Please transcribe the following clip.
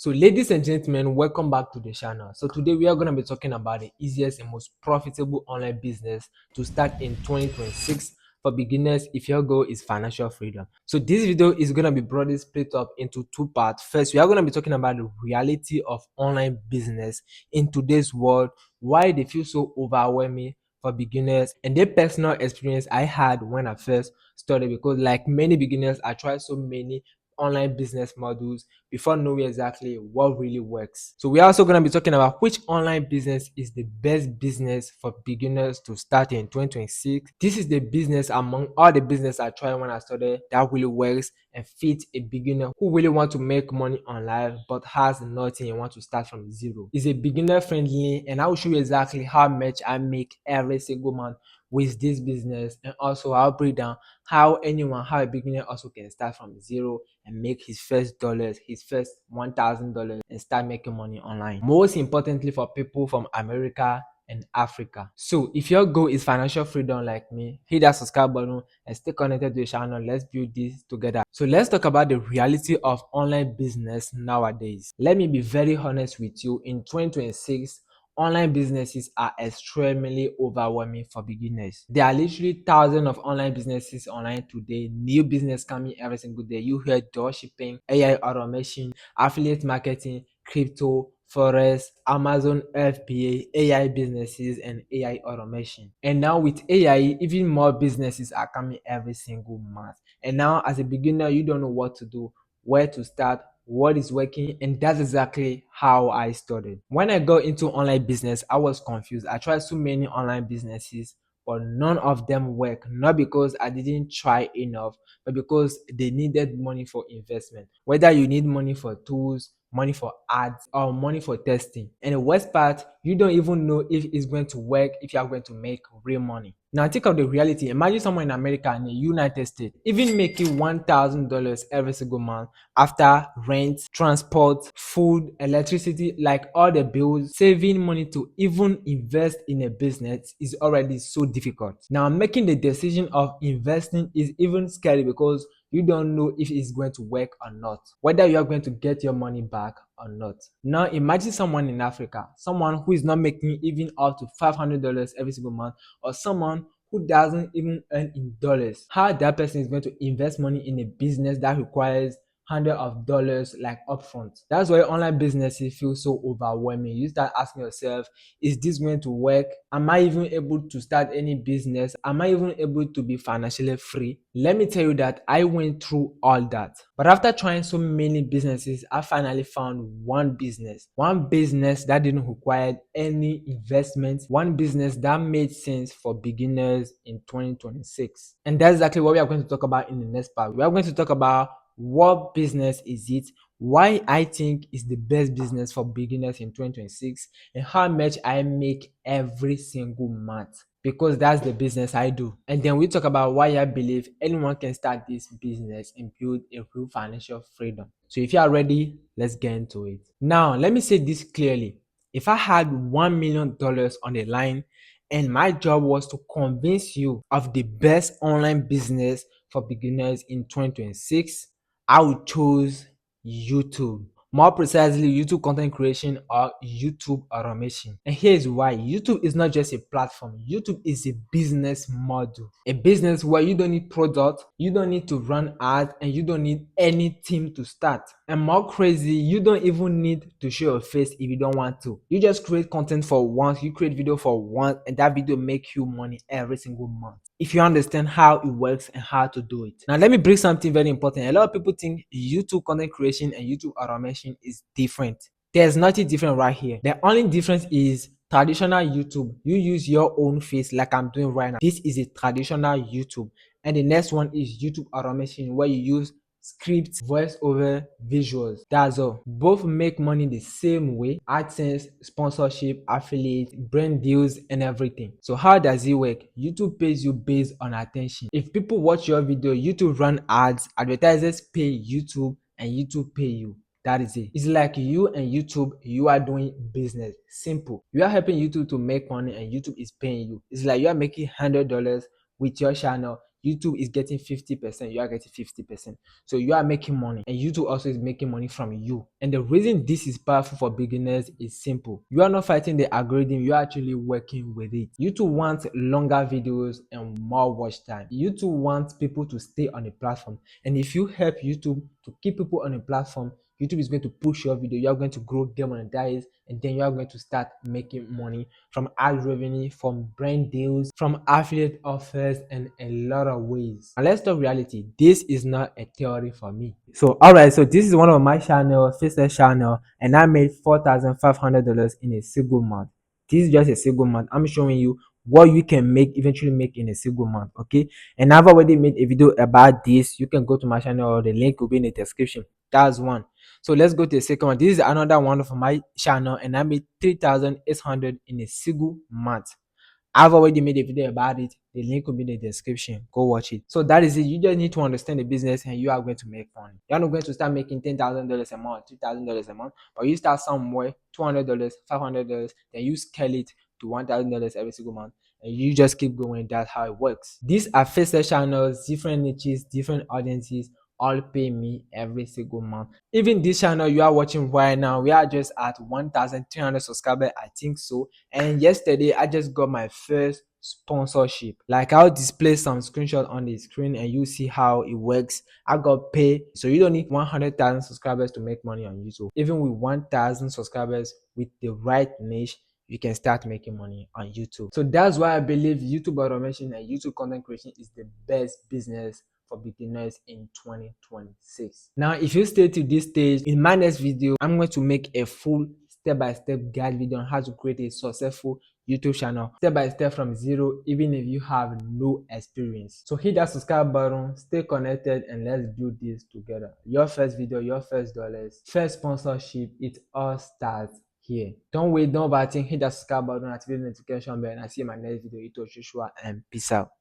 So ladies and gentlemen, welcome back to the channel. So today we are going to be talking about the easiest and most profitable online business to start in 2026 for beginners if your goal is financial freedom. So this video is going to be broadly split up into two parts. First, we are going to be talking about the reality of online business in today's world, why they feel so overwhelming for beginners, and the personal experience I had when I first started, because like many beginners, I tried so many online business models before knowing exactly what really works. So we're also going to be talking about which online business is the best business for beginners to start in 2026. This is the business among all the business I tried when I started that really works and fits a beginner who really want to make money online but has nothing and want to start from zero. It's a beginner friendly, and I will show you exactly how much I make every single month with this business, and also I'll break down how a beginner also can start from zero and make his first dollars, his first $1,000, and start making money online. Most importantly, for people from America and Africa. So if your goal is financial freedom like me, hit that subscribe button and stay connected to the channel. Let's build this together. So let's talk about the reality of online business nowadays. Let me be very honest with you. In 2026, online businesses are extremely overwhelming for beginners. There are literally thousands of online businesses online today. New business coming every single day. You hear dropshipping, AI automation, affiliate marketing, crypto, forex, Amazon FBA, AI businesses, and AI automation. And now with AI, even more businesses are coming every single month. And now as a beginner, you don't know what to do, where to start, what is working, and that's exactly how I started. When I got into online business, I was confused. I tried so many online businesses, but none of them work. Not because I didn't try enough, but because they needed money for investment. Whether you need money for tools, money for ads, or money for testing. And the worst part, you don't even know if it's going to work, if you are going to make real money. Now think of the reality. Imagine someone in America and the United States even making $1,000 every single month after rent, transport, food, electricity, like all the bills. Saving money to even invest in a business is already so difficult. Now making the decision of investing is even scary because you don't know if it's going to work or not, whether you are going to get your money back or not. Now imagine someone in Africa, someone who is not making even up to $500 every single month, or someone who doesn't even earn in dollars. How that person is going to invest money in a business that requires hundreds of dollars like upfront. That's why online businesses feel so overwhelming. You start asking yourself, is this going to work? Am I even able to start any business? Am I even able to be financially free? Let me tell you that I went through all that. But after trying so many businesses, I finally found one business that didn't require any investment, one business that made sense for beginners in 2026. And that's exactly what we are going to talk about in the next part. We are going to talk about what business is it, why I think is the best business for beginners in 2026, and how much I make every single month, because that's the business I do. And then we talk about why I believe anyone can start this business and build a real financial freedom. So if you are ready, let's get into it. Now, let me say this clearly. If I had $1 million on the line and my job was to convince you of the best online business for beginners in 2026, I would choose YouTube. More precisely, YouTube content creation or YouTube automation. And here's why. YouTube is not just a platform. YouTube is a business model. A business where you don't need product, you don't need to run ads, and you don't need any team to start. And more crazy, you don't even need to show your face if you don't want to. You just create content for once, you create video for once, and that video make you money every single month, if you understand how it works and how to do it. Now let me bring something very important. A lot of people think YouTube content creation and YouTube automation is different. There's nothing different right here. The only difference is traditional YouTube, you use your own face like I'm doing right now. This is a traditional YouTube. And the next one is YouTube automation, where you use scripts, voice over, visuals. That's all. Both make money the same way: AdSense, sponsorship, affiliate, brand deals, and everything. So how does it work? YouTube pays you based on attention. If people watch your video, YouTube run ads, advertisers pay YouTube, and YouTube pay you. That is it. It's like you and YouTube, you are doing business. Simple. You are helping YouTube to make money and YouTube is paying you. It's like you are making $100 with your channel. YouTube is getting 50%, you are getting 50%. So you are making money and YouTube also is making money from you. And the reason this is powerful for beginners is simple. You are not fighting the algorithm, you are actually working with it. YouTube wants longer videos and more watch time. YouTube wants people to stay on the platform. And if you help YouTube to keep people on the platform, YouTube is going to push your video, you are going to grow, demonetize, and then you are going to start making money from ad revenue, from brand deals, from affiliate offers, and a lot of ways. And let's talk reality. This is not a theory for me. So alright, so this is one of my channel, faceless channel, and I made $4,500 in a single month. This is just a single month. I'm showing you what you can eventually make in a single month. Okay, and I've already made a video about this. You can go to my channel, or the link will be in the description. That's one. So let's go to the second one. This is another one of my channel, and I made 3,800 in a single month. I've already made a video about it. The link will be in the description. Go watch it. So that is it. You just need to understand the business and you are going to make money. You're not going to start making $10,000 a month, $2,000 a month, but you start somewhere, $200, $500, then you scale it to $1,000 every single month. And you just keep going. That's how it works. These are faceless channels, different niches, different audiences, all pay me every single month. Even this channel you are watching right now, we are just at 1,300 subscribers, I think so. And yesterday I just got my first sponsorship. Like, I'll display some screenshot on the screen and you see how it works. I got paid. So you don't need 100,000 subscribers to make money on YouTube. Even with 1,000 subscribers, with the right niche, you can start making money on YouTube. So that's why I believe YouTube automation and YouTube content creation is the best business for beginners in 2026. Now, if you stay to this stage, in my next video, I'm going to make a full step-by-step guide video on how to create a successful YouTube channel step by step from zero, even if you have no experience. So hit that subscribe button, stay connected, and let's do this together. Your first video, your first dollars, first sponsorship, it all starts here. Don't wait, don't overthink. Hit that subscribe button, activate the notification bell, and I see you in my next video. Ito Joshua, and peace out.